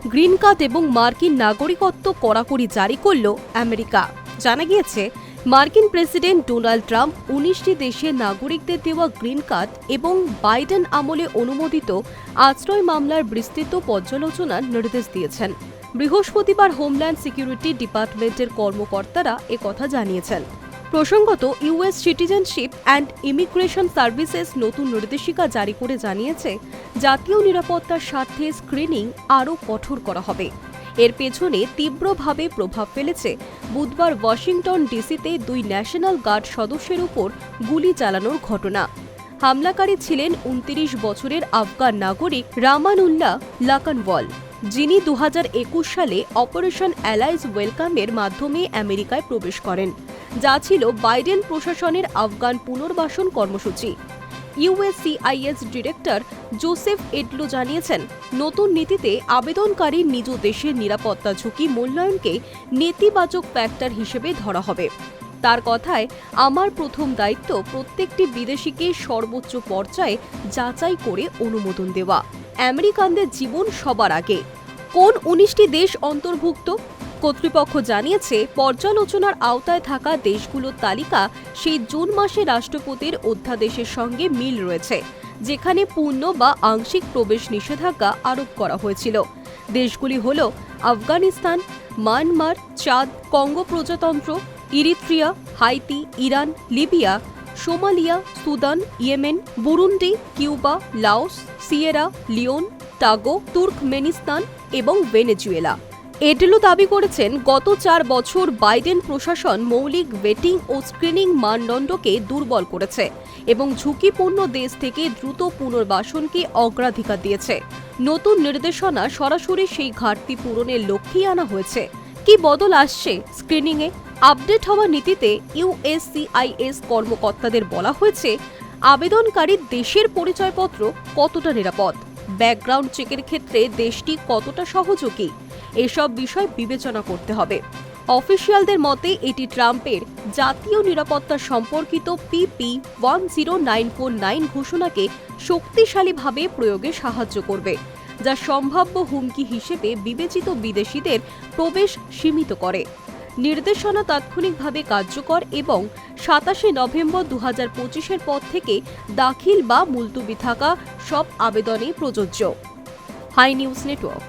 Green card এবং মার্কিন নাগরিকত্ব কড়াকড়ি জারি করল আমেরিকা। জানা গিয়েছে, মার্কিন প্রেসিডেন্ট ডোনাল্ড ট্রাম্প ১৯টি দেশের নাগরিকদের দেওয়া গ্রিন কার্ড এবং বাইডেন আমলে অনুমোদিত আশ্রয় মামলার বিস্তৃত পর্যালোচনার নির্দেশ দিয়েছেন। বৃহস্পতিবার হোমল্যান্ড সিকিউরিটি ডিপার্টমেন্টের কর্মকর্তারা একথা জানিয়েছেন। প্রসঙ্গত, US citizenship and immigration services নতুন নির্দেশিকা জারি করে জানিয়েছে, জাতীয় নিরাপত্তার স্বার্থে স্ক্রিনিং আরও কঠোর করা হবে। এর পেছনে তীব্রভাবে প্রভাব ফেলেছে বুধবার ওয়াশিংটন ডিসিতে ২ ন্যাশনাল গার্ড সদস্যের উপর গুলি চালানোর ঘটনা। হামলাকারী ছিলেন ২৯ বছরের আফগান নাগরিক রামানুল্লাহ লাকানওয়াল, যিনি ২০২১ সালে অপারেশন অ্যালাইজ ওয়েলকামের মাধ্যমে আমেরিকায় প্রবেশ করেন, যা ছিল বাইডেন প্রশাসনের আফগান পুনর্বাসন কর্মসূচি। ইউএসসিআইএস ডিরেক্টর জোসেফ এডলো জানিয়েছেন, নতুন নীতিতে আবেদনকারীর নিজ দেশের নিরাপত্তা ঝুঁকি মূল্যায়নকে নেতিবাচক ফ্যাক্টর হিসেবে ধরা হবে। তার কথায়, আমার প্রথম দায়িত্ব প্রত্যেকটি বিদেশিকে সর্বোচ্চ পর্যায়ে যাচাই করে অনুমোদন দেওয়া। আমেরিকানদের জীবন সবার আগে। কোন ১৯টি দেশ অন্তর্ভুক্ত? কর্তৃপক্ষ জানিয়েছে, পর্যালোচনার আওতায় থাকা দেশগুলোর তালিকা সেই জুন মাসে রাষ্ট্রপতির অধ্যাদেশের সঙ্গে মিল রয়েছে, যেখানে পূর্ণ বা আংশিক প্রবেশ নিষেধাজ্ঞা আরোপ করা হয়েছিল। দেশগুলি হল আফগানিস্তান, মায়ানমার, চাদ, কঙ্গো প্রজাতন্ত্র, Eritrea, Haiti, Iran, Libya, Somalia, Sudan, Yemen, Burundi, Cuba, Laos, Sierra Leone, Togo, Turkmenistan এবং ভেনেজুয়েলা। এডলো দাবি করেছেন, গত ৪ বছর বাইডেন প্রশাসন মৌলিক ভেটিং ও স্ক্রিনিং মানদণ্ডকে দুর্বল করেছে এবং ঝুঁকিপূর্ণ দেশ থেকে দ্রুত পুনর্বাসনকে অগ্রাধিকার দিয়েছে। নতুন নির্দেশনা সরাসরি সেই ঘাটতি পূরণের লক্ষ্যেই আনা হয়েছে। কি বদল আসছে স্ক্রিনিংয়ে? আপডেট হওয়া নীতিতে ইউএসসিআইএস কর্মকর্তাদের বলা হয়েছে, আবেদনকারীর দেশের পরিচয়পত্র কতটা নিরাপদ, ব্যাকগ্রাউন্ড চেকের ক্ষেত্রে দেশটি কতটা সহযোগী, এসব বিষয় বিবেচনা করতে হবে। অফিসিয়ালদের মতে, এটি ট্রাম্পের জাতীয় নিরাপত্তা সম্পর্কিত পিপি ১০৯৪৯ ঘোষণাকে শক্তিশালীভাবে প্রয়োগে সাহায্য করবে, যা সম্ভাব্য হুমকি হিসেবে বিবেচিত বিদেশিদের প্রবেশ সীমিত করে। নির্দেশনা তাৎক্ষণিকভাবে কার্যকর এবং ২৭শে নভেম্বর ২০২৫-এর পর থেকে দাখিল বা মুলতুবি থাকা সব আবেদনে প্রযোজ্য। High News network.